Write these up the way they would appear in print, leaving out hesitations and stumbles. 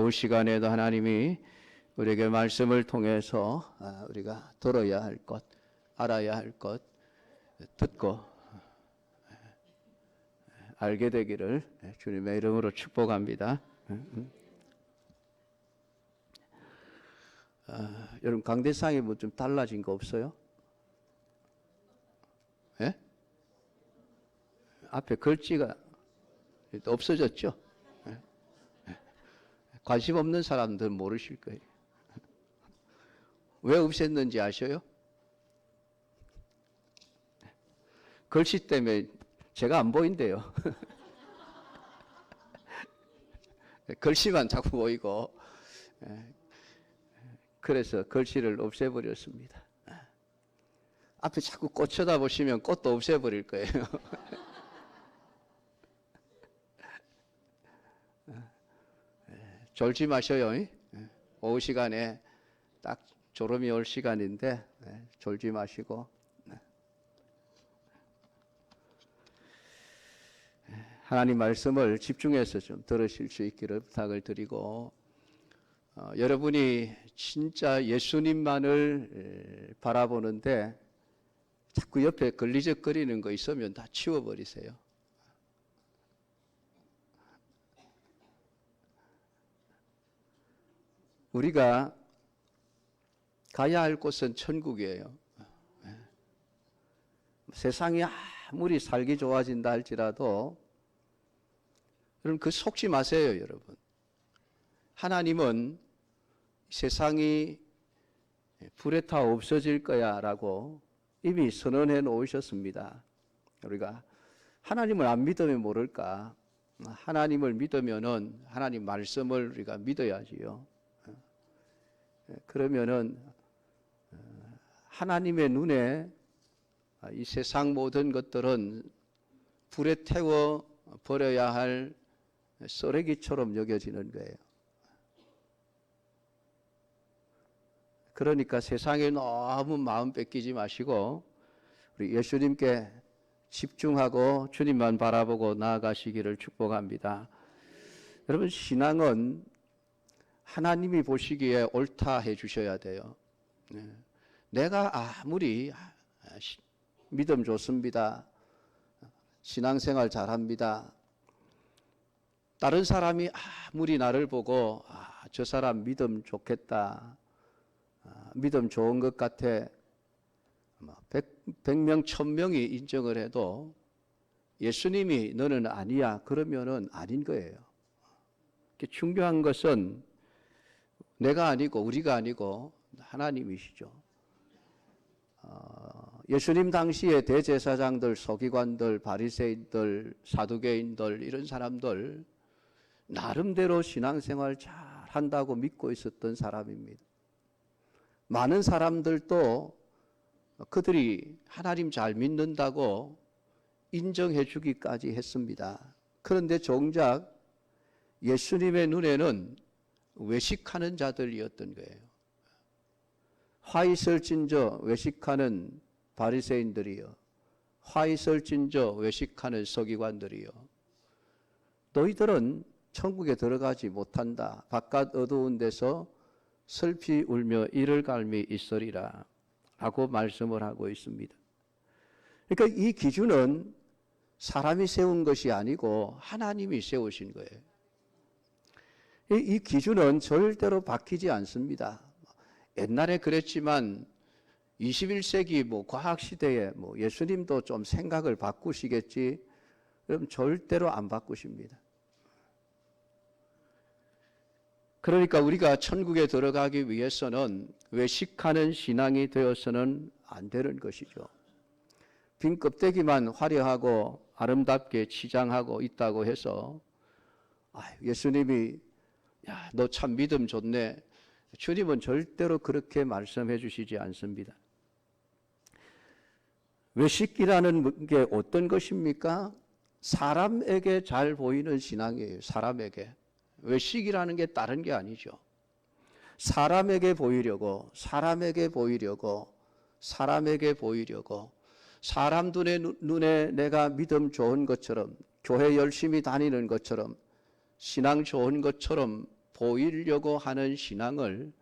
오후 시간에도 하나님이 우리에게 말씀을 통해서 우리가 들어야 할 것, 알아야 할 것, 듣고 알게 되기를 주님의 이름으로 축복합니다. 여러분 강대상이 뭐 좀 달라진 거 없어요? 예? 앞에 글씨가 없어졌죠? 예? 관심 없는 사람들은 모르실 거예요. 왜 없앴는지 아셔요? 글씨 때문에 제가 안 보인대요. 글씨만 자꾸 보이고, 그래서 글씨를 없애버렸습니다. 앞에 자꾸 꽃 쳐다보시면 꽃도 없애버릴 거예요. 졸지 마셔요. 오후 시간에 딱 졸음이 올 시간인데 졸지 마시고 하나님 말씀을 집중해서 좀 들으실 수 있기를 부탁을 드리고, 여러분이 진짜 예수님만을 바라보는데 자꾸 옆에 걸리적거리는 거 있으면 다 치워버리세요. 우리가 가야 할 곳은 천국이에요. 세상이 아무리 살기 좋아진다 할지라도 여러분 그 속지 마세요, 여러분. 하나님은 세상이 불에 타 없어질 거야 라고 이미 선언해 놓으셨습니다. 우리가 하나님을 안 믿으면 모를까? 하나님을 믿으면은 하나님 말씀을 우리가 믿어야지요. 그러면은 하나님의 눈에 이 세상 모든 것들은 불에 태워 버려야 할 쓰레기처럼 여겨지는 거예요. 그러니까 세상에 너무 마음 뺏기지 마시고 우리 예수님께 집중하고 주님만 바라보고 나아가시기를 축복합니다. 여러분 신앙은 하나님이 보시기에 옳다 해 주셔야 돼요. 내가 아무리 믿음 좋습니다, 신앙생활 잘합니다, 다른 사람이 아무리 나를 보고 저 사람 믿음 좋겠다, 믿음 좋은 것 같아 100명 1000명이 인정을 해도 예수님이 너는 아니야 그러면은 아닌 거예요. 중요한 것은 내가 아니고 우리가 아니고 하나님이시죠. 예수님 당시에 대제사장들, 서기관들, 바리새인들, 사두개인들 이런 사람들 나름대로 신앙생활 잘 한다고 믿고 있었던 사람입니다. 많은 사람들도 그들이 하나님 잘 믿는다고 인정해 주기까지 했습니다. 그런데 정작 예수님의 눈에는 외식하는 자들이었던 거예요. 화 있을진저 외식하는 바리새인들이요, 화 있을진저 외식하는 서기관들이요, 너희들은 천국에 들어가지 못한다. 바깥 어두운 데서 슬피 울며 이를 갈미 있으리라 라고 말씀을 하고 있습니다. 그러니까 이 기준은 사람이 세운 것이 아니고 하나님이 세우신 거예요. 이 기준은 절대로 바뀌지 않습니다. 옛날에 그랬지만 21세기 과학시대에 예수님도 좀 생각을 바꾸시겠지, 그럼 절대로 안 바꾸십니다. 그러니까 우리가 천국에 들어가기 위해서는 외식하는 신앙이 되어서는 안 되는 것이죠. 빈 껍데기만 화려하고 아름답게 치장하고 있다고 해서 예수님이 야, 너 참 믿음 좋네, 주님은 절대로 그렇게 말씀해 주시지 않습니다. 외식이라는 게 어떤 것입니까? 사람에게 잘 보이는 신앙이에요. 사람에게. 외식이라는 게 다른 게 아니죠. 사람에게 보이려고, 사람에게 보이려고, 사람에게 보이려고, 사람들의 눈에 내가 믿음 좋은 것처럼, 교회 열심히 다니는 것처럼, 신앙 좋은 것처럼 보이려고 하는 신앙을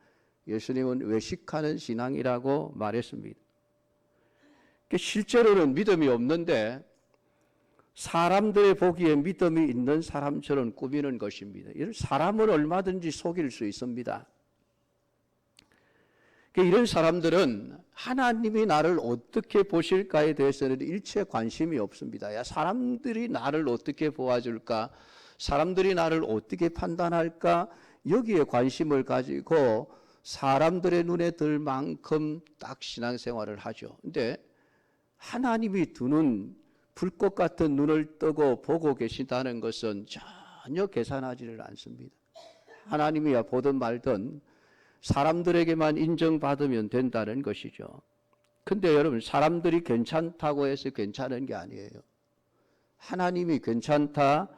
예수님은 외식하는 신앙이라고 말했습니다. 실제로는 믿음이 없는데 사람들의 보기에 믿음이 있는 사람처럼 꾸미는 것입니다. 이런 사람을 얼마든지 속일 수 있습니다. 이런 사람들은 하나님이 나를 어떻게 보실까에 대해서는 일체 관심이 없습니다. 야, 사람들이 나를 어떻게 보아줄까? 사람들이 나를 어떻게 판단할까? 여기에 관심을 가지고 사람들의 눈에 들 만큼 딱 신앙생활을 하죠. 근데 하나님이 두는 불꽃 같은 눈을 뜨고 보고 계신다는 것은 전혀 계산하지를 않습니다. 하나님이야 보든 말든 사람들에게만 인정받으면 된다는 것이죠. 근데 여러분, 사람들이 괜찮다고 해서 괜찮은 게 아니에요. 하나님이 괜찮다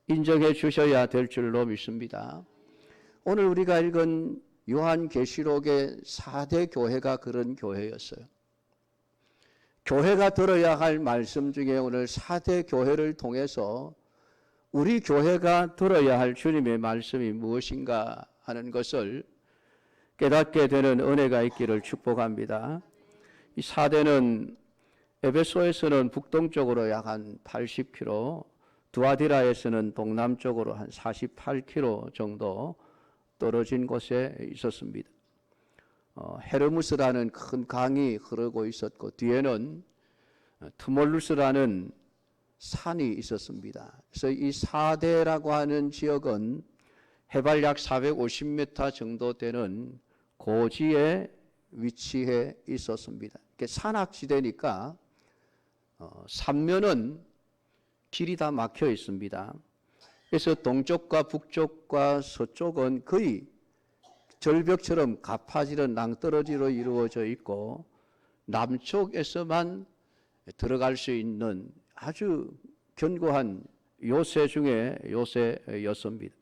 인정해 주셔야 될 줄로 믿습니다. 오늘 우리가 읽은 요한계시록의 4대 교회가 그런 교회였어요. 교회가 들어야 할 말씀 중에 오늘 4대 교회를 통해서 우리 교회가 들어야 할 주님의 말씀이 무엇인가 하는 것을 깨닫게 되는 은혜가 있기를 축복합니다. 이 4대는 에베소에서는 북동쪽으로 약 한 80km, 두아디라에서는 동남쪽으로 한 48km 정도 떨어진 곳에 있었습니다. 헤르무스라는 큰 강이 흐르고 있었고 뒤에는 트몰루스라는 산이 있었습니다. 그래서 이 4대라고 하는 지역은 해발 약 450m 정도 되는 고지에 위치해 있었습니다. 산악지대니까 삼면은 길이 다 막혀 있습니다. 그래서 동쪽과 북쪽과 서쪽은 거의 절벽처럼 가파지른 낭떠러지로 이루어져 있고 남쪽에서만 들어갈 수 있는 아주 견고한 요새 중에 요새였습니다.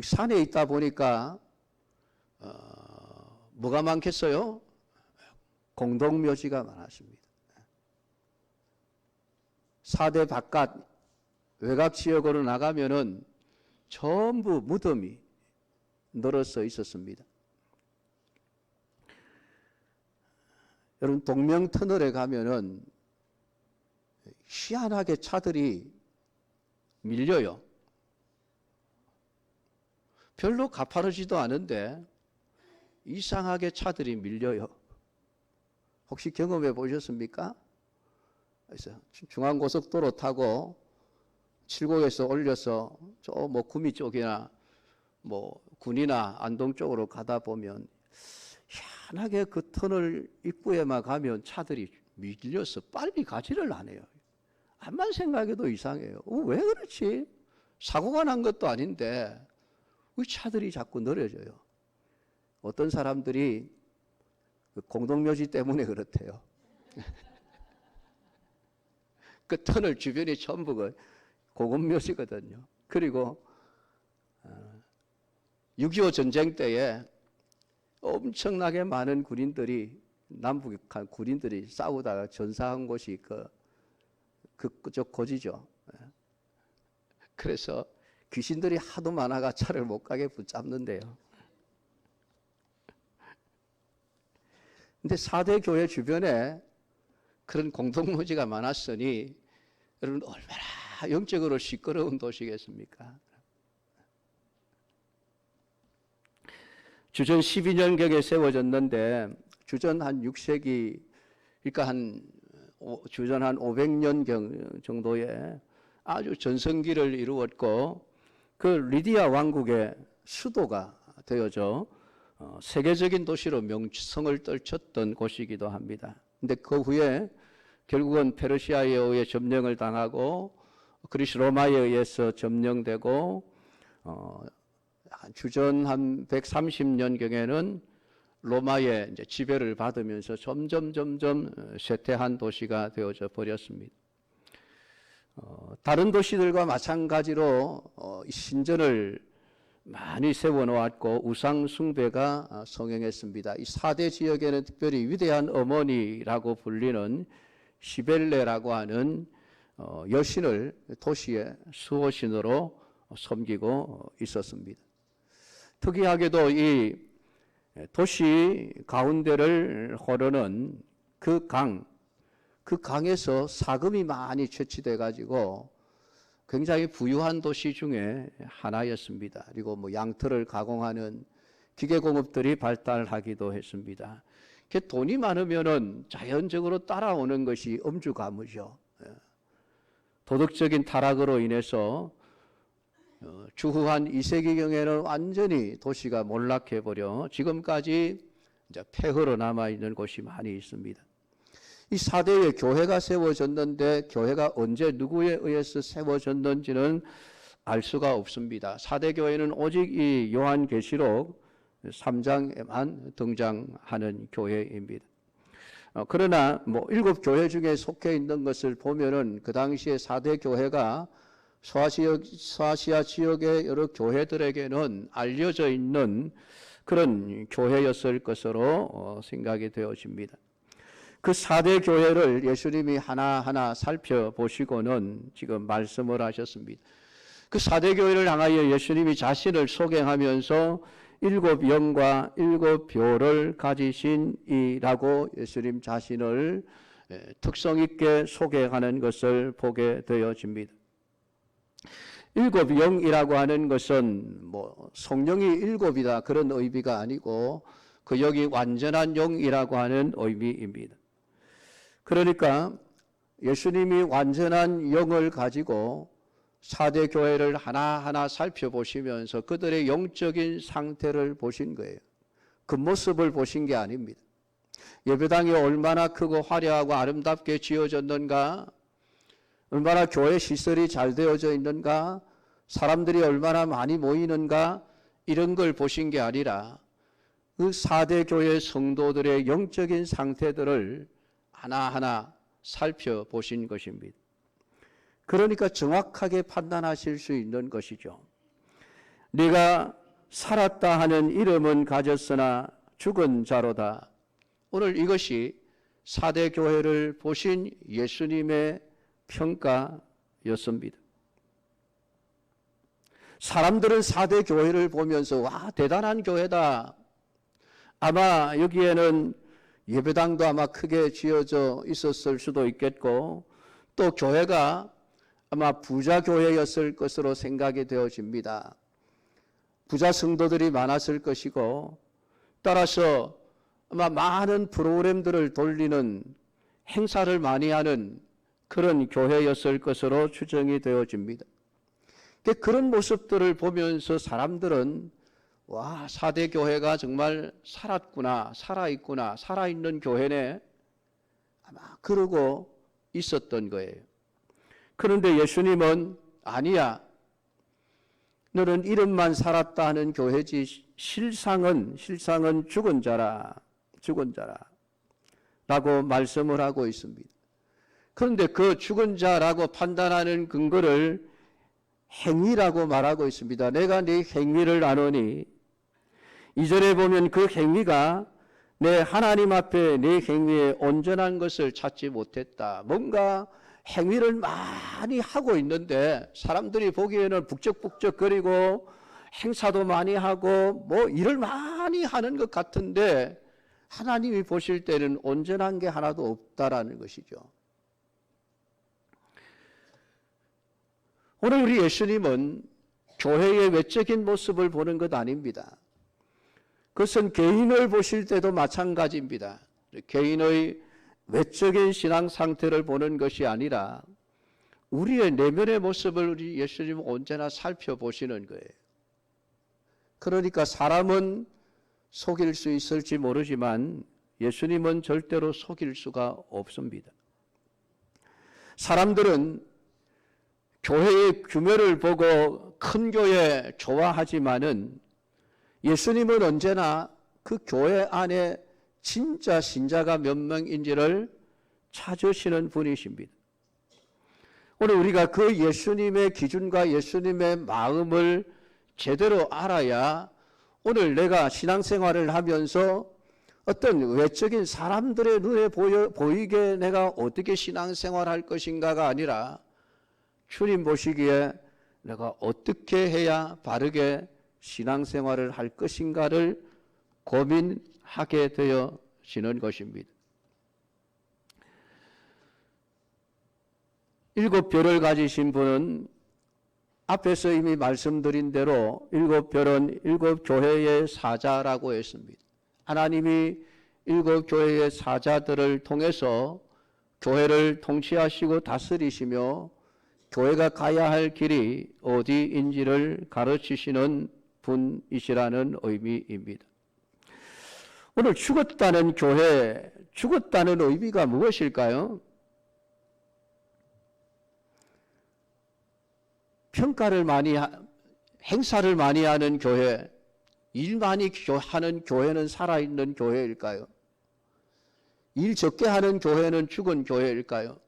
산에 있다 보니까 뭐가 많겠어요? 공동묘지가 많았습니다. 4대 바깥 외곽 지역으로 나가면은 전부 무덤이 늘어서 있었습니다. 여러분, 동명터널에 가면은 희한하게 차들이 밀려요. 별로 가파르지도 않은데 이상하게 차들이 밀려요. 혹시 경험해 보셨습니까? 그래서 중앙고속도로 타고 칠곡에서 올려서 저 뭐 구미 쪽이나 뭐 군이나 안동 쪽으로 가다 보면 희한하게 그 터널 입구에만 가면 차들이 밀려서 빨리 가지를 않아요. 암만 생각해도 이상해요. 왜 그렇지? 사고가 난 것도 아닌데 왜 차들이 자꾸 느려져요? 어떤 사람들이 그 공동묘지 때문에 그렇대요. 그 터널 주변이 전부가 고급묘지거든요. 그리고 6.25 전쟁 때에 엄청나게 많은 군인들이 남북한 군인들이 싸우다가 전사한 곳이 그쪽 고지죠. 그래서 귀신들이 하도 많아가 차를 못 가게 붙잡는데요. 근데 4대 교회 주변에 그런 공동묘지가 많았으니 여러분 얼마나 영적으로 시끄러운 도시겠습니까? 주전 12년경에 세워졌는데 주전 한 6세기, 그러니까 주전 한 500년경 정도에 아주 전성기를 이루었고 그 리디아 왕국의 수도가 되어져 세계적인 도시로 명성을 떨쳤던 곳이기도 합니다. 근데 그 후에 결국은 페르시아에 의해 점령을 당하고 그리스 로마에 의해서 점령되고 주전 한 130년경에는 로마의 이제 지배를 받으면서 점점 쇠퇴한 도시가 되어져 버렸습니다. 다른 도시들과 마찬가지로 신전을 많이 세워놓았고 우상 숭배가 성행했습니다. 이 4대 지역에는 특별히 위대한 어머니라고 불리는 시벨레라고 하는 여신을 도시의 수호신으로 섬기고 있었습니다. 특이하게도 이 도시 가운데를 흐르는 그 강에서 사금이 많이 채취돼 가지고 굉장히 부유한 도시 중에 하나였습니다. 그리고 뭐 양털을 가공하는 기계공업들이 발달하기도 했습니다. 돈이 많으면은 자연적으로 따라오는 것이 음주가무죠. 도덕적인 타락으로 인해서 주후 한 2세기경에는 완전히 도시가 몰락해버려 지금까지 이제 폐허로 남아있는 곳이 많이 있습니다. 이 4대에 교회가 세워졌는데 교회가 언제 누구에 의해서 세워졌는지는 알 수가 없습니다. 4대 교회는 오직 이 요한계시록 3장에만 등장하는 교회입니다. 그러나 뭐 7교회 중에 속해 있는 것을 보면은 그 당시에 4대 교회가 소아시아 지역의 여러 교회들에게는 알려져 있는 그런 교회였을 것으로 생각이 되어집니다. 그 4대 교회를 예수님이 하나하나 살펴보시고는 지금 말씀을 하셨습니다. 그 4대 교회를 향하여 예수님이 자신을 소개하면서 7 영과 7 벼를 가지신 이라고 예수님 자신을 특성 있게 소개하는 것을 보게 되어집니다. 7 영이라고 하는 것은 뭐 성령이 7이다 그런 의미가 아니고 그 영이 완전한 영이라고 하는 의미입니다. 그러니까 예수님이 완전한 영을 가지고 4대 교회를 하나하나 살펴보시면서 그들의 영적인 상태를 보신 거예요. 그 모습을 보신 게 아닙니다. 예배당이 얼마나 크고 화려하고 아름답게 지어졌는가, 얼마나 교회 시설이 잘 되어져 있는가, 사람들이 얼마나 많이 모이는가, 이런 걸 보신 게 아니라 그 4대 교회 성도들의 영적인 상태들을 하나하나 살펴보신 것입니다. 그러니까 정확하게 판단하실 수 있는 것이죠. 네가 살았다 하는 이름은 가졌으나 죽은 자로다. 오늘 이것이 4대 교회를 보신 예수님의 평가였습니다. 사람들은 4대 교회를 보면서 와 대단한 교회다. 아마 여기에는 예배당도 아마 크게 지어져 있었을 수도 있겠고 또 교회가 아마 부자 교회였을 것으로 생각이 되어집니다. 부자 성도들이 많았을 것이고 따라서 아마 많은 프로그램들을 돌리는 행사를 많이 하는 그런 교회였을 것으로 추정이 되어집니다. 그런 모습들을 보면서 사람들은 와 4대 교회가 정말 살았구나, 살아있구나, 살아있는 교회네 아마 그러고 있었던 거예요. 그런데 예수님은 아니야, 너는 이름만 살았다 하는 교회지 실상은 죽은 자라 라고 말씀을 하고 있습니다. 그런데 그 죽은 자라고 판단하는 근거를 행위라고 말하고 있습니다. 내가 네 행위를 아노니, 이절에 보면 그 행위가 내 하나님 앞에 네 행위에 온전한 것을 찾지 못했다. 뭔가 행위를 많이 하고 있는데 사람들이 보기에는 북적북적거리고 행사도 많이 하고 뭐 일을 많이 하는 것 같은데 하나님이 보실 때는 온전한 게 하나도 없다라는 것이죠. 오늘 우리 예수님은 교회의 외적인 모습을 보는 것 아닙니다. 그것은 개인을 보실 때도 마찬가지입니다. 개인의 외적인 신앙 상태를 보는 것이 아니라 우리의 내면의 모습을 우리 예수님은 언제나 살펴보시는 거예요. 그러니까 사람은 속일 수 있을지 모르지만 예수님은 절대로 속일 수가 없습니다. 사람들은 교회의 규모를 보고 큰 교회 좋아하지만은 예수님은 언제나 그 교회 안에 진짜 신자가 몇 명인지를 찾으시는 분이십니다. 오늘 우리가 그 예수님의 기준과 예수님의 마음을 제대로 알아야 오늘 내가 신앙생활을 하면서 어떤 외적인 사람들의 눈에 보이게 내가 어떻게 신앙생활할 것인가가 아니라 주님 보시기에 내가 어떻게 해야 바르게 신앙생활을 할 것인가를 고민하게 되어지는 것입니다. 7별을 가지신 분은 앞에서 이미 말씀드린 대로 7별은 7교회의 사자라고 했습니다. 하나님이 7교회의 사자들을 통해서 교회를 통치하시고 다스리시며 교회가 가야 할 길이 어디인지를 가르치시는 분이시라는 의미입니다. 오늘 죽었다는 교회, 죽었다는 의미가 무엇일까요? 평가를 많이 행사를 많이 하는 교회, 일 많이 하는 교회는 살아있는 교회일까요? 일 적게 하는 교회는 죽은 교회일까요?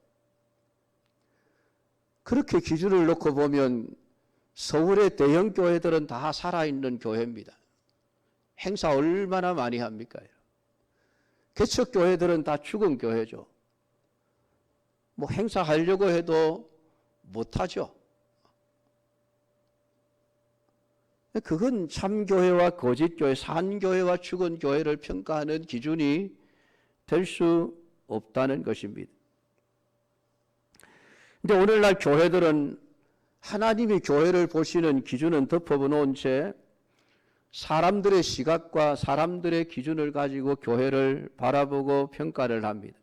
그렇게 기준을 놓고 보면 서울의 대형 교회들은 다 살아있는 교회입니다. 행사 얼마나 많이 합니까? 개척 교회들은 다 죽은 교회죠. 뭐 행사하려고 해도 못하죠. 그건 참교회와 거짓교회, 산교회와 죽은 교회를 평가하는 기준이 될 수 없다는 것입니다. 그런데 오늘날 교회들은 하나님이 교회를 보시는 기준은 덮어놓은 채 사람들의 시각과 사람들의 기준을 가지고 교회를 바라보고 평가를 합니다.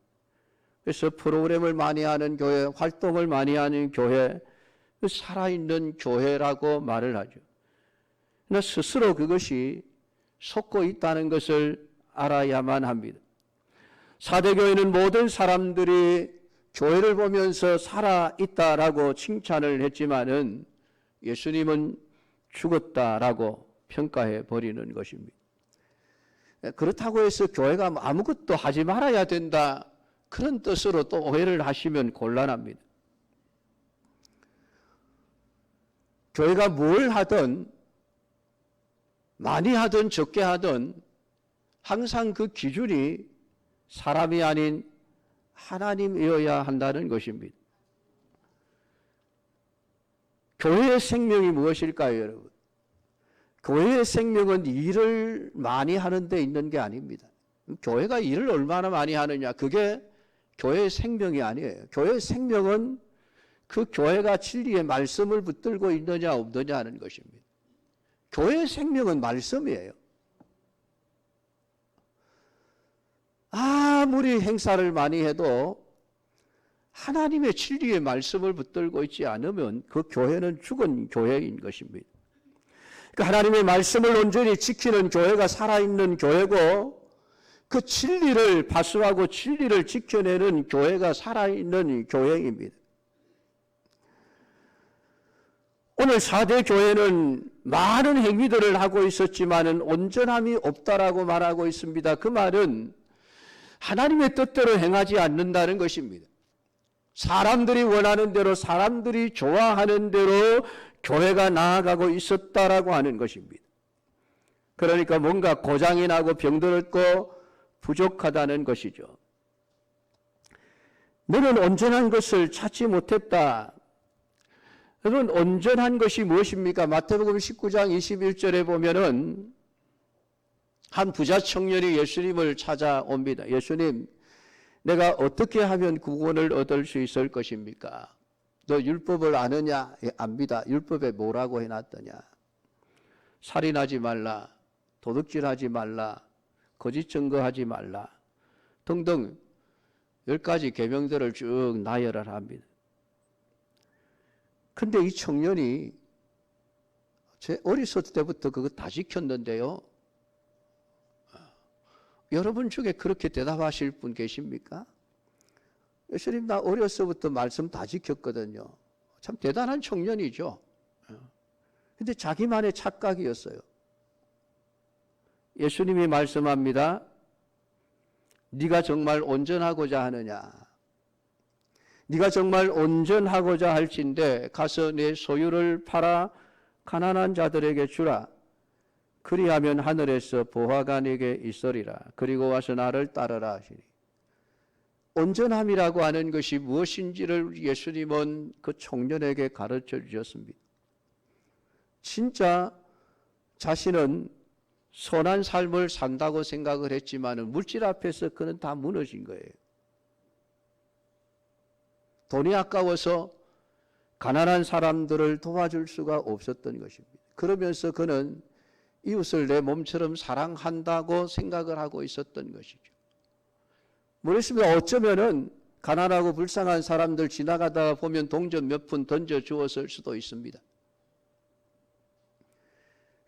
그래서 프로그램을 많이 하는 교회, 활동을 많이 하는 교회, 살아있는 교회라고 말을 하죠. 그러나 스스로 그것이 속고 있다는 것을 알아야만 합니다. 사대교회는 모든 사람들이 교회를 보면서 살아있다라고 칭찬을 했지만은 예수님은 죽었다라고 평가해 버리는 것입니다. 그렇다고 해서 교회가 아무것도 하지 말아야 된다, 그런 뜻으로 또 오해를 하시면 곤란합니다. 교회가 뭘 하든 많이 하든 적게 하든 항상 그 기준이 사람이 아닌 하나님이어야 한다는 것입니다. 교회의 생명이 무엇일까요, 여러분? 교회의 생명은 일을 많이 하는 데 있는 게 아닙니다. 교회가 일을 얼마나 많이 하느냐, 그게 교회의 생명이 아니에요. 교회의 생명은 그 교회가 진리의 말씀을 붙들고 있느냐 없느냐 하는 것입니다. 교회의 생명은 말씀이에요. 아무리 행사를 많이 해도 하나님의 진리의 말씀을 붙들고 있지 않으면 그 교회는 죽은 교회인 것입니다. 그러니까 하나님의 말씀을 온전히 지키는 교회가 살아있는 교회고, 그 진리를 파수하고 진리를 지켜내는 교회가 살아있는 교회입니다. 오늘 4대 교회는 많은 행위들을 하고 있었지만은 온전함이 없다라고 말하고 있습니다. 그 말은 하나님의 뜻대로 행하지 않는다는 것입니다. 사람들이 원하는 대로, 사람들이 좋아하는 대로 교회가 나아가고 있었다라고 하는 것입니다. 그러니까 뭔가 고장이 나고 병들었고 부족하다는 것이죠. 너는 온전한 것을 찾지 못했다. 여러분, 온전한 것이 무엇입니까? 마태복음 19장 21절에 보면은 한 부자 청년이 예수님을 찾아옵니다. 예수님, 내가 어떻게 하면 구원을 얻을 수 있을 것입니까? 너 율법을 아느냐? 예, 압니다. 율법에 뭐라고 해놨더냐? 살인하지 말라, 도둑질하지 말라, 거짓 증거하지 말라 등등 10가지 계명들을 쭉 나열을 합니다. 근데 이 청년이 제 어렸을 때부터 그거 다 지켰는데요. 여러분 중에 그렇게 대답하실 분 계십니까? 예수님, 나 어렸을 때부터 말씀 다 지켰거든요. 참 대단한 청년이죠. 근데 자기만의 착각이었어요. 예수님이 말씀합니다. 네가 정말 온전하고자 하느냐? 네가 정말 온전하고자 할진대 가서 내 소유를 팔아 가난한 자들에게 주라. 그리하면 하늘에서 보화가 내게 있으리라. 그리고 와서 나를 따르라 하시니. 온전함이라고 하는 것이 무엇인지를 예수님은 그 청년에게 가르쳐 주셨습니다. 진짜 자신은 선한 삶을 산다고 생각을 했지만 물질 앞에서 그는 다 무너진 거예요. 돈이 아까워서 가난한 사람들을 도와줄 수가 없었던 것입니다. 그러면서 그는 이웃을 내 몸처럼 사랑한다고 생각을 하고 있었던 것이죠. 모르겠습니다. 어쩌면은 가난하고 불쌍한 사람들 지나가다가 보면 동전 몇 푼 던져 주었을 수도 있습니다.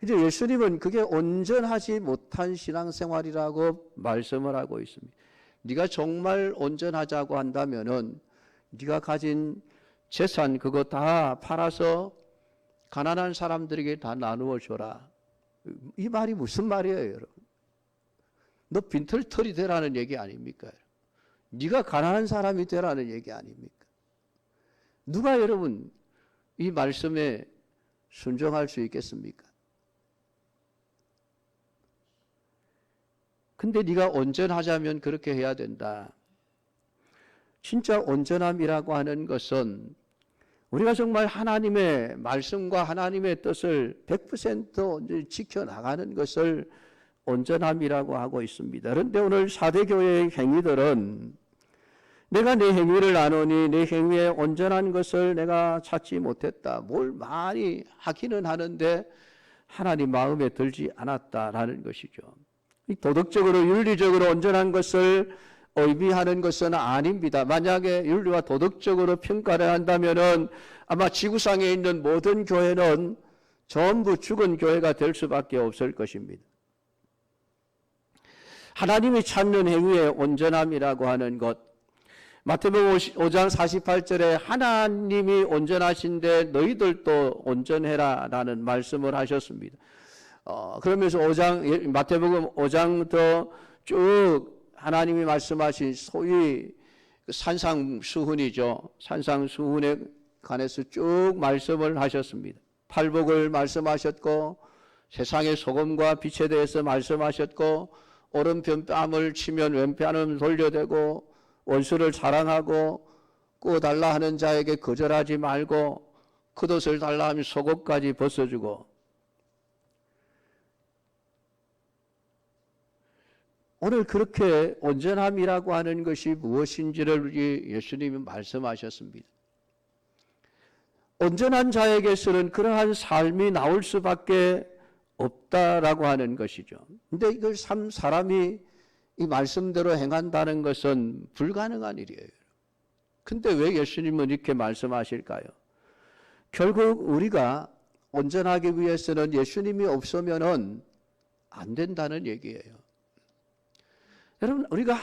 이제 예수님은 그게 온전하지 못한 신앙생활이라고 말씀을 하고 있습니다. 네가 정말 온전하자고 한다면은 네가 가진 재산 그거 다 팔아서 가난한 사람들에게 다 나누어 줘라. 이 말이 무슨 말이에요, 여러분? 너 빈털털이 되라는 얘기 아닙니까? 네가 가난한 사람이 되라는 얘기 아닙니까? 누가 여러분 이 말씀에 순종할 수 있겠습니까? 근데 네가 온전하자면 그렇게 해야 된다. 진짜 온전함이라고 하는 것은 우리가 정말 하나님의 말씀과 하나님의 뜻을 100% 지켜나가는 것을 온전함이라고 하고 있습니다. 그런데 오늘 4대 교회의 행위들은 내가 내 행위를 아노니 내 행위에 온전한 것을 내가 찾지 못했다. 뭘 많이 하기는 하는데 하나님 마음에 들지 않았다라는 것이죠. 도덕적으로 윤리적으로 온전한 것을 의미하는 것은 아닙니다. 만약에 윤리와 도덕적으로 평가를 한다면은 아마 지구상에 있는 모든 교회는 전부 죽은 교회가 될 수밖에 없을 것입니다. 하나님이 찾는 행위의 온전함이라고 하는 것, 마태복음 5장 48절에 하나님이 온전하신데 너희들도 온전해라 라는 말씀을 하셨습니다. 그러면서 마태복음 5장 더 쭉 하나님이 말씀하신 소위 산상수훈이죠. 산상수훈에 관해서 쭉 말씀을 하셨습니다. 팔복을 말씀하셨고 세상의 소금과 빛에 대해서 말씀하셨고 오른편 뺨을 치면 왼편은 돌려대고 원수를 사랑하고 구워달라 하는 자에게 거절하지 말고 겉옷을 달라 하면 속옷까지 벗어주고 오늘 그렇게 온전함이라고 하는 것이 무엇인지를 예수님이 말씀하셨습니다. 온전한 자에게서는 그러한 삶이 나올 수밖에 없다라고 하는 것이죠. 근데 이걸 사람이 이 말씀대로 행한다는 것은 불가능한 일이에요. 근데 왜 예수님은 이렇게 말씀하실까요? 결국 우리가 온전하기 위해서는 예수님이 없으면은 안 된다는 얘기예요. 여러분, 우리가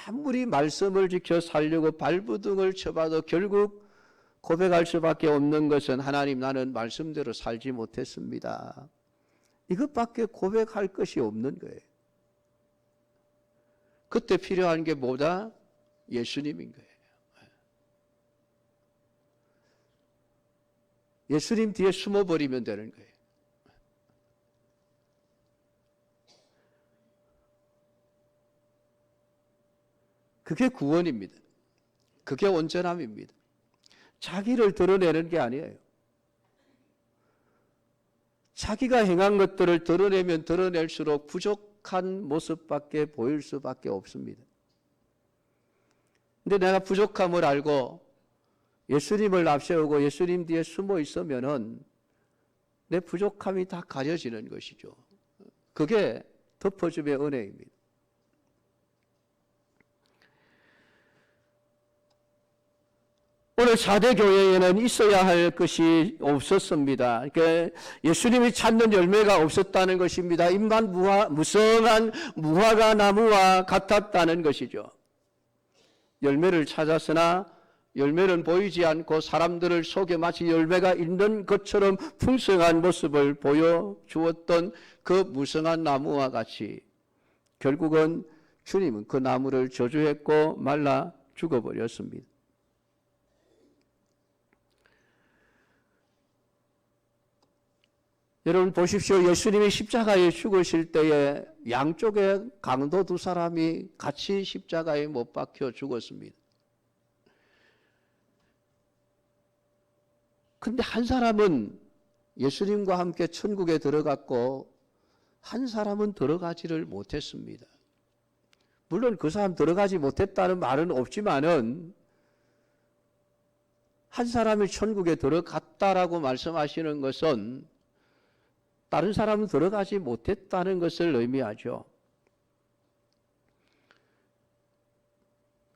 아무리 말씀을 지켜 살려고 발부둥을 쳐봐도 결국 고백할 수밖에 없는 것은 하나님 나는 말씀대로 살지 못했습니다. 이것밖에 고백할 것이 없는 거예요. 그때 필요한 게 뭐다? 예수님인 거예요. 예수님 뒤에 숨어버리면 되는 거예요. 그게 구원입니다. 그게 온전함입니다. 자기를 드러내는 게 아니에요. 자기가 행한 것들을 드러내면 드러낼수록 부족한 모습밖에 보일 수밖에 없습니다. 근데 내가 부족함을 알고 예수님을 앞세우고 예수님 뒤에 숨어 있으면은 내 부족함이 다 가려지는 것이죠. 그게 덮어줌의 은혜입니다. 오늘 4대 교회에는 있어야 할 것이 없었습니다. 그러니까 예수님이 찾는 열매가 없었다는 것입니다. 입만 무성한 무화과 나무와 같았다는 것이죠. 열매를 찾았으나 열매는 보이지 않고 사람들을 속에 마치 열매가 있는 것처럼 풍성한 모습을 보여주었던 그 무성한 나무와 같이 결국은 주님은 그 나무를 저주했고 말라 죽어버렸습니다. 여러분 보십시오. 예수님이 십자가에 죽으실 때에 양쪽에 강도 두 사람이 같이 십자가에 못 박혀 죽었습니다. 근데 한 사람은 예수님과 함께 천국에 들어갔고 한 사람은 들어가지를 못했습니다. 물론 그 사람 들어가지 못했다는 말은 없지만은 한 사람이 천국에 들어갔다라고 말씀하시는 것은 다른 사람은 들어가지 못했다는 것을 의미하죠.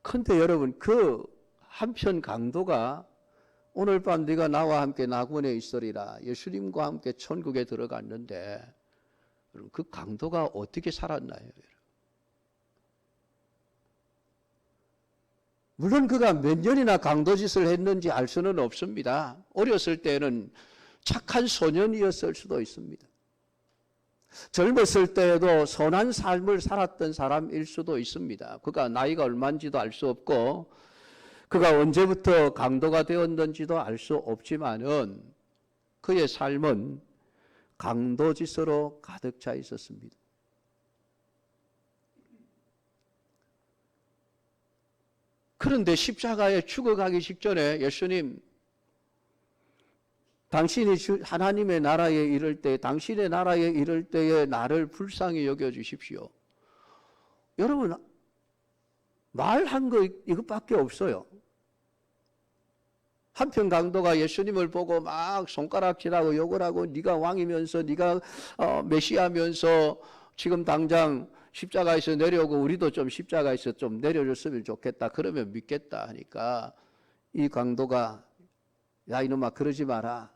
그런데 여러분, 그 한편 강도가 오늘 밤 네가 나와 함께 낙원에 있으리라, 예수님과 함께 천국에 들어갔는데 그 강도가 어떻게 살았나요? 물론 그가 몇 년이나 강도짓을 했는지 알 수는 없습니다. 어렸을 때는 착한 소년이었을 수도 있습니다. 젊었을 때에도 선한 삶을 살았던 사람일 수도 있습니다. 그가 나이가 얼마인지도 알 수 없고 그가 언제부터 강도가 되었는지도 알 수 없지만은 그의 삶은 강도짓으로 가득 차 있었습니다. 그런데 십자가에 죽어가기 직전에 예수님, 당신이 하나님의 나라에 이를 때, 당신의 나라에 이를 때에 나를 불쌍히 여겨주십시오. 여러분, 말한 거 이것밖에 없어요. 한편 강도가 예수님을 보고 막 손가락질하고 욕을 하고 네가 왕이면서 네가 메시아면서 지금 당장 십자가에서 내려오고 우리도 좀 십자가에서 좀 내려줬으면 좋겠다, 그러면 믿겠다 하니까 이 강도가 야 이놈아 그러지 마라,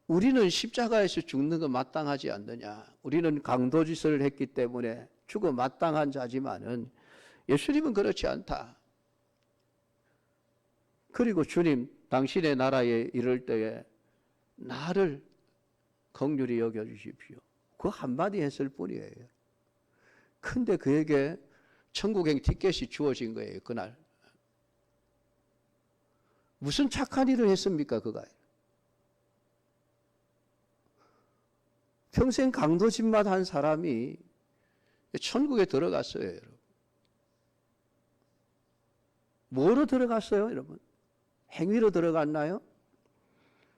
우리는 십자가에서 죽는 거 마땅하지 않느냐, 우리는 강도짓을 했기 때문에 죽어 마땅한 자지만은 예수님은 그렇지 않다. 그리고 주님, 당신의 나라에 이를 때에 나를 긍휼히 여겨주십시오, 그 한마디 했을 뿐이에요. 근데 그에게 천국행 티켓이 주어진 거예요. 그날 무슨 착한 일을 했습니까? 그가 평생 강도짓만 한 사람이 천국에 들어갔어요. 여러분, 뭐로 들어갔어요? 여러분, 행위로 들어갔나요?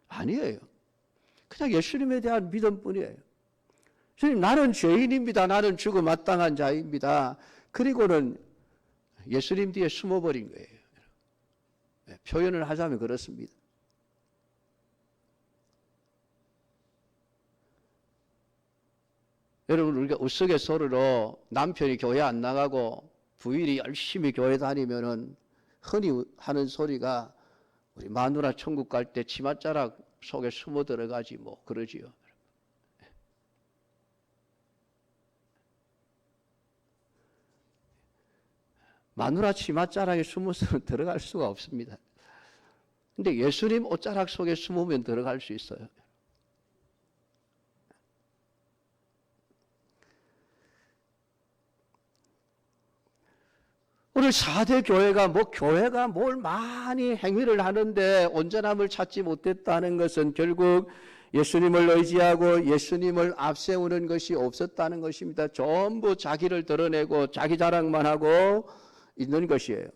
아니에요. 그냥 예수님에 대한 믿음뿐이에요. 주님, 나는 죄인입니다. 나는 죽어 마땅한 자입니다. 그리고는 예수님 뒤에 숨어버린 거예요. 표현을 하자면 그렇습니다. 여러분, 우리가 우스갯소리로 남편이 교회 안 나가고 부인이 열심히 교회 다니면은 흔히 하는 소리가 우리 마누라 천국 갈 때 치맛자락 속에 숨어 들어가지 뭐 그러지요. 마누라 치맛자락에 숨어서는 들어갈 수가 없습니다. 근데 예수님 옷자락 속에 숨으면 들어갈 수 있어요. 오늘 4대 교회가 뭘 많이 행위를 하는데 온전함을 찾지 못했다는 것은 결국 예수님을 의지하고 예수님을 앞세우는 것이 없었다는 것입니다. 전부 자기를 드러내고 자기 자랑만 하고 있는 것이에요.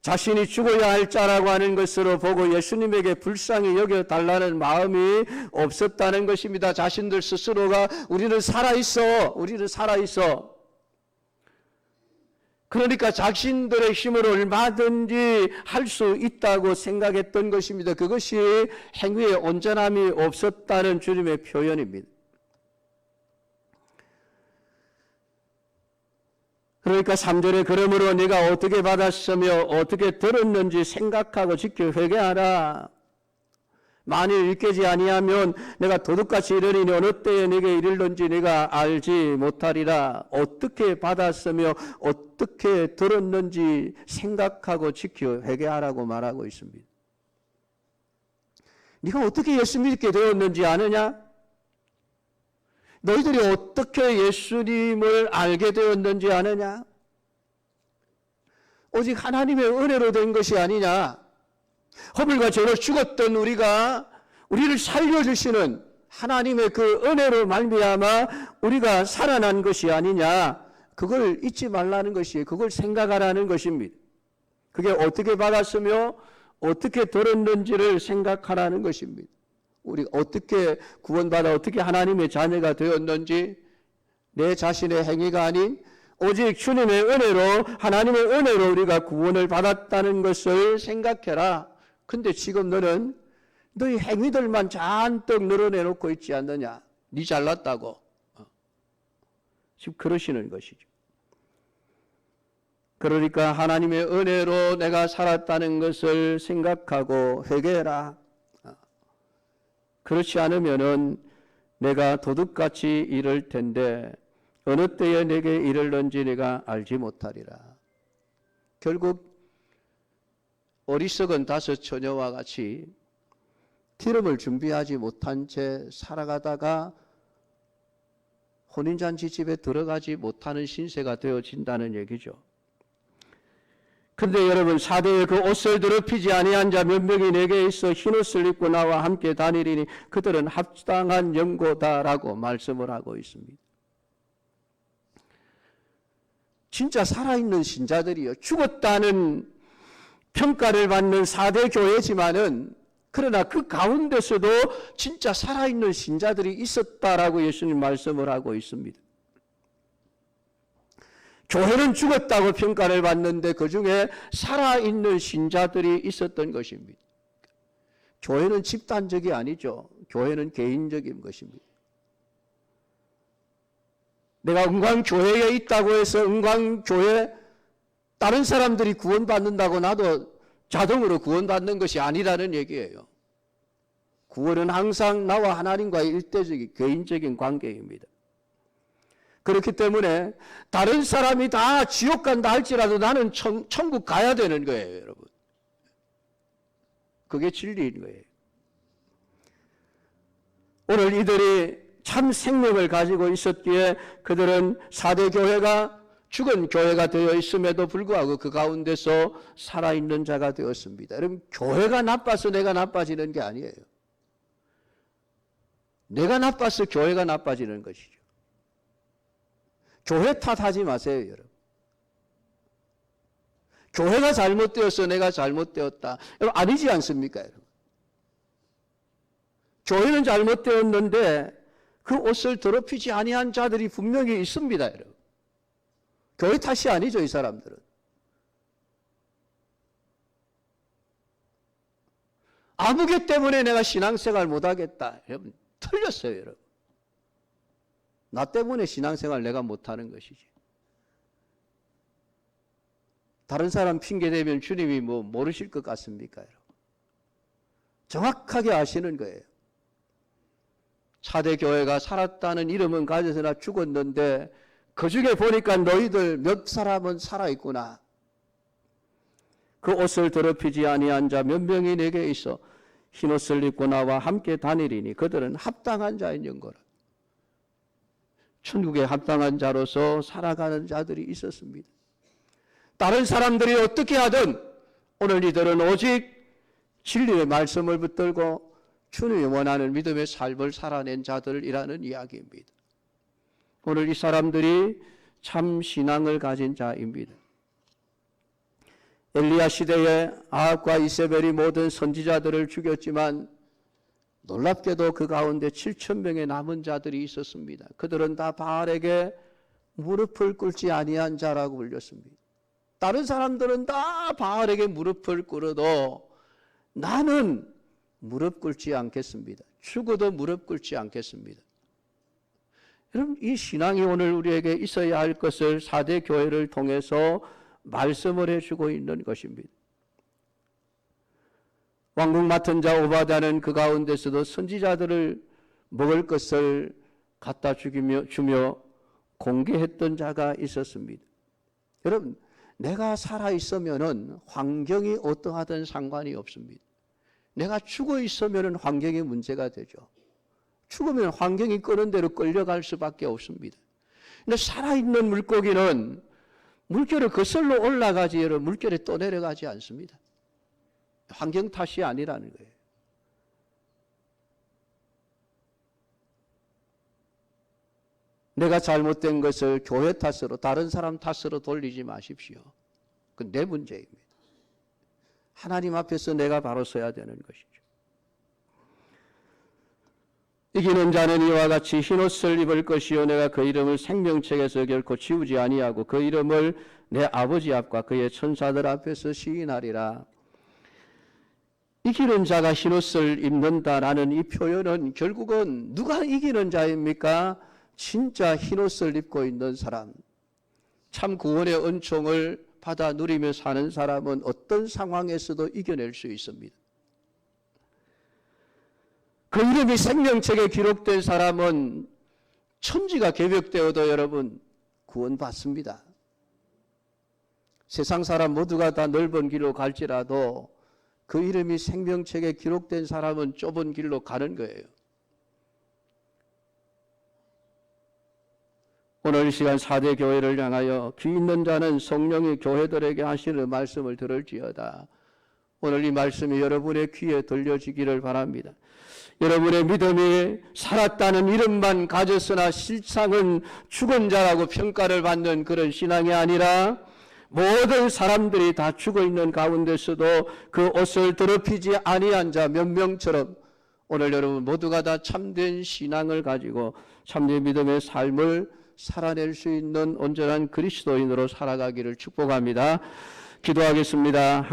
자신이 죽어야 할 자라고 하는 것으로 보고 예수님에게 불쌍히 여겨달라는 마음이 없었다는 것입니다. 자신들 스스로가 우리는 살아있어. 그러니까 자신들의 힘으로 얼마든지 할 수 있다고 생각했던 것입니다. 그것이 행위에 온전함이 없었다는 주님의 표현입니다. 그러니까 3절에 그러므로 네가 어떻게 받았으며 어떻게 들었는지 생각하고 지켜 회개하라. 만일 읽지 아니하면 내가 도둑같이 이르리니 어느 때에 네게 이르는지 네가 알지 못하리라. 어떻게 받았으며 어떻게 들었는지 생각하고 지켜 회개하라고 말하고 있습니다. 네가 어떻게 예수 믿게 되었는지 아느냐? 너희들이 어떻게 예수님을 알게 되었는지 아느냐? 오직 하나님의 은혜로 된 것이 아니냐? 허물과 죄로 죽었던 우리를 살려주시는 하나님의 그 은혜로 말미암아 우리가 살아난 것이 아니냐? 그걸 잊지 말라는 것이에요. 그걸 생각하라는 것입니다. 그게 어떻게 받았으며 어떻게 들었는지를 생각하라는 것입니다. 우리가 어떻게 구원받아 어떻게 하나님의 자녀가 되었는지 내 자신의 행위가 아닌 오직 주님의 은혜로 하나님의 은혜로 우리가 구원을 받았다는 것을 생각해라. 근데 지금 너는 너희 행위들만 잔뜩 늘어내놓고 있지 않느냐. 네 잘났다고. 지금 그러시는 것이죠. 그러니까 하나님의 은혜로 내가 살았다는 것을 생각하고 회개해라. 그렇지 않으면은 내가 도둑같이 이를 텐데 어느 때에 내게 이르는지 내가 알지 못하리라. 결국 어리석은 5 처녀와 같이 기름을 준비하지 못한 채 살아가다가 혼인잔치 집에 들어가지 못하는 신세가 되어진다는 얘기죠. 그런데 여러분, 4대에 그 옷을 더럽히지 아니한 자 몇 명이 내게 있어 흰옷을 입고 나와 함께 다니리니 그들은 합당한 영고다라고 말씀을 하고 있습니다. 진짜 살아있는 신자들이요. 죽었다는 평가를 받는 4대 교회지만은 그러나 그 가운데서도 진짜 살아있는 신자들이 있었다라고 예수님 말씀을 하고 있습니다. 교회는 죽었다고 평가를 받는데 그 중에 살아있는 신자들이 있었던 것입니다. 교회는 집단적이 아니죠. 교회는 개인적인 것입니다. 내가 은광교회에 있다고 해서 은광교회 다른 사람들이 구원받는다고 나도 자동으로 구원받는 것이 아니라는 얘기예요. 구원은 항상 나와 하나님과의 일대적인 개인적인 관계입니다. 그렇기 때문에 다른 사람이 다 지옥 간다 할지라도 나는 천국 가야 되는 거예요, 여러분. 그게 진리인 거예요. 오늘 이들이 참 생명을 가지고 있었기에 그들은 4대 교회가 죽은 교회가 되어 있음에도 불구하고 그 가운데서 살아있는 자가 되었습니다. 여러분, 교회가 나빠서 내가 나빠지는 게 아니에요. 내가 나빠서 교회가 나빠지는 것이죠. 교회 탓하지 마세요, 여러분. 교회가 잘못되어서 내가 잘못되었다. 여러분, 아니지 않습니까, 여러분? 교회는 잘못되었는데 그 옷을 더럽히지 아니한 자들이 분명히 있습니다, 여러분. 교회 탓이 아니죠, 이 사람들은. 아무개 때문에 내가 신앙생활 못하겠다. 여러분, 틀렸어요, 여러분. 나 때문에 신앙생활 내가 못하는 것이지. 다른 사람 핑계대면 주님이 뭐 모르실 것 같습니까, 여러분? 정확하게 아시는 거예요. 4대 교회가 살았다는 이름은 가졌으나 죽었는데 그 중에 보니까 너희들 몇 사람은 살아있구나. 그 옷을 더럽히지 아니한 자 몇 명이 내게 있어 흰옷을 입고 나와 함께 다니리니 그들은 합당한 자인 영거라. 천국에 합당한 자로서 살아가는 자들이 있었습니다. 다른 사람들이 어떻게 하든 오늘 이들은 오직 진리의 말씀을 붙들고 주님이 원하는 믿음의 삶을 살아낸 자들이라는 이야기입니다. 오늘 이 사람들이 참 신앙을 가진 자입니다. 엘리야 시대에 아합과 이세벨이 모든 선지자들을 죽였지만 놀랍게도 그 가운데 7,000명의 남은 자들이 있었습니다. 그들은 다 바알에게 무릎을 꿇지 아니한 자라고 불렸습니다. 다른 사람들은 다 바알에게 무릎을 꿇어도 나는 무릎 꿇지 않겠습니다. 죽어도 무릎 꿇지 않겠습니다. 여러분, 이 신앙이 오늘 우리에게 있어야 할 것을 4대 교회를 통해서 말씀을 해주고 있는 것입니다. 왕궁 맡은 자 오바댜는 그 가운데서도 선지자들을 먹을 것을 갖다 주며 공개했던 자가 있었습니다. 여러분, 내가 살아있으면 환경이 어떠하든 상관이 없습니다. 내가 죽어 있으면 환경이 문제가 되죠. 죽으면 환경이 끄는 대로 끌려갈 수밖에 없습니다. 근데 살아있는 물고기는 물결을 거슬러 올라가지 여러분, 물결에 또 내려가지 않습니다. 환경 탓이 아니라는 거예요. 내가 잘못된 것을 교회 탓으로 다른 사람 탓으로 돌리지 마십시오. 그건 내 문제입니다. 하나님 앞에서 내가 바로 서야 되는 것이죠. 이기는 자는 이와 같이 흰옷을 입을 것이요 내가 그 이름을 생명책에서 결코 지우지 아니하고 그 이름을 내 아버지 앞과 그의 천사들 앞에서 시인하리라. 이기는 자가 흰옷을 입는다라는 이 표현은 결국은 누가 이기는 자입니까? 진짜 흰옷을 입고 있는 사람, 참 구원의 은총을 받아 누리며 사는 사람은 어떤 상황에서도 이겨낼 수 있습니다. 그 이름이 생명책에 기록된 사람은 천지가 개벽되어도 여러분 구원받습니다. 세상 사람 모두가 다 넓은 길로 갈지라도 그 이름이 생명책에 기록된 사람은 좁은 길로 가는 거예요. 오늘 이 시간 4대 교회를 향하여 귀 있는 자는 성령이 교회들에게 하시는 말씀을 들을지어다. 오늘 이 말씀이 여러분의 귀에 들려지기를 바랍니다. 여러분의 믿음이 살았다는 이름만 가졌으나 실상은 죽은 자라고 평가를 받는 그런 신앙이 아니라 모든 사람들이 다 죽어있는 가운데서도 그 옷을 더럽히지 아니한 자 몇 명처럼 오늘 여러분 모두가 다 참된 신앙을 가지고 참된 믿음의 삶을 살아낼 수 있는 온전한 그리스도인으로 살아가기를 축복합니다. 기도하겠습니다.